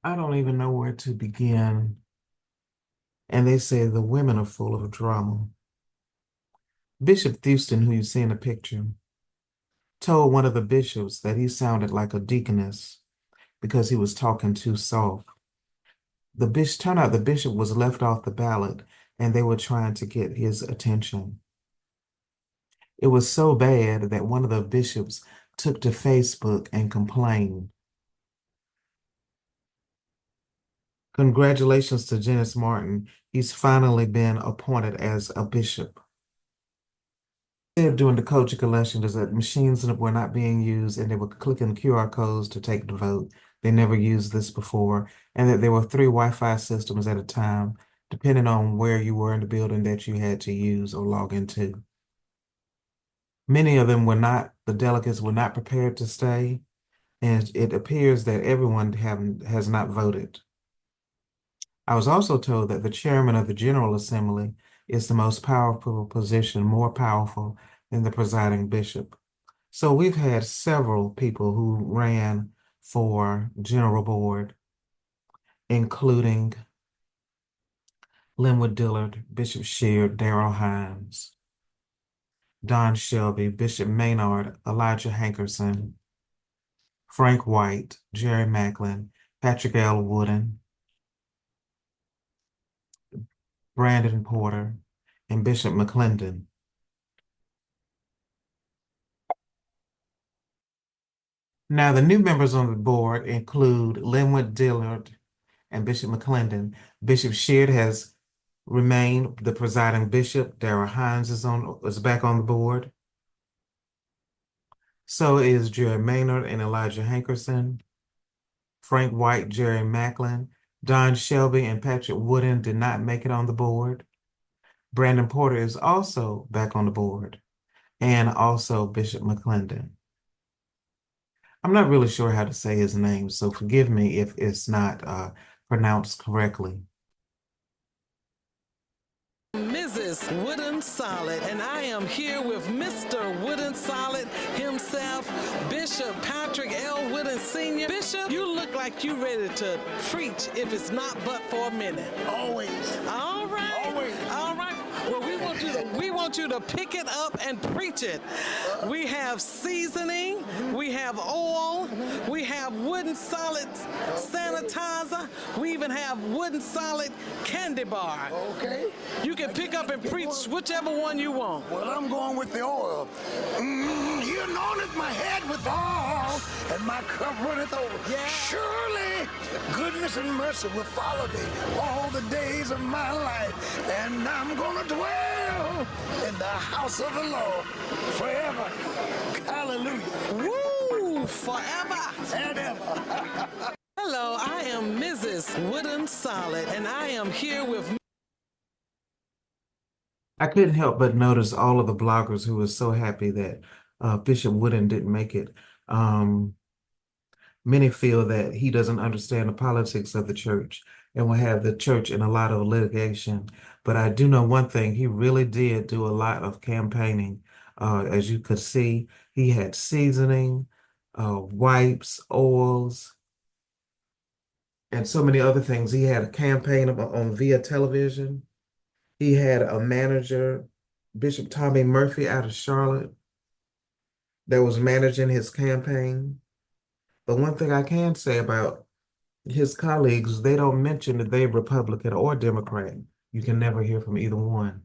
I don't even know where to begin. And they say the women are full of drama. Bishop Thuston, who you see in the picture, told one of the bishops that he sounded like a deaconess because he was talking too soft. Turned out the bishop was left off the ballot and they were trying to get his attention. It was so bad that one of the bishops took to Facebook and complained. Congratulations to Janice Martin. He's finally been appointed as a bishop. During the COGIC election is that machines were not being used and they were clicking QR codes to take the vote. They never used this before, and that there were 3 Wi-Fi systems at a time, depending on where you were in the building that you had to use or log into. Many of them the delegates were not prepared to stay, and it appears that everyone has not voted. I was also told that the chairman of the General Assembly is the most powerful position, more powerful than the presiding bishop. So we've had several people who ran for General Board, including Linwood Dillard, Bishop Sheard, Darrell Hines, Don Shelby, Bishop Maynard, Elijah Hankerson, Frank White, Jerry Macklin, Patrick L. Wooten, Brandon Porter, and Bishop McClendon. Now, the new members on the board include Linwood Dillard and Bishop McClendon. Bishop Sheard has remained the presiding bishop. Darrell Hines is back on the board. So is Jerry Maynard and Elijah Hankerson. Frank White, Jerry Macklin, Don Shelby, and Patrick Wooten did not make it on the board. Brandon Porter is also back on the board, and also Bishop McClendon. I'm not really sure how to say his name, so forgive me if it's not pronounced correctly. Mrs. Wooten Solid, and I am here with Mr. Wooten Solid himself, Bishop Patrick L. Wooten Sr. Bishop, you look like you ready to preach if it's not but for a minute. Always. All right. Always. All right. Well, we want you to pick it up and preach it. We have seasoning, we have oil, we have Wooten Solid sanitizer, we even have Wooten Solid candy bar. Okay. You can pick up and preach whichever one you want. Well, I'm going with the oil. You anointed my head with oil, and my cup runneth over. Yeah. Surely, goodness and mercy will follow me all the days of my life, and I'm going to dwell in the house of the Lord forever. Hallelujah. Woo! Forever And ever. Hello, I am Mrs. Wooten Solid, and I am here with... I couldn't help but notice all of the bloggers who were so happy that Bishop Wooten didn't make it. Many feel that he doesn't understand the politics of the church and will have the church in a lot of litigation. But I do know one thing, he really did do a lot of campaigning. As you could see, he had seasoning, wipes, oils, and so many other things. He had a campaign on via television. He had a manager, Bishop Tommy Murphy out of Charlotte, that was managing his campaign. But one thing I can say about his colleagues, they don't mention that they're Republican or Democrat. You can never hear from either one.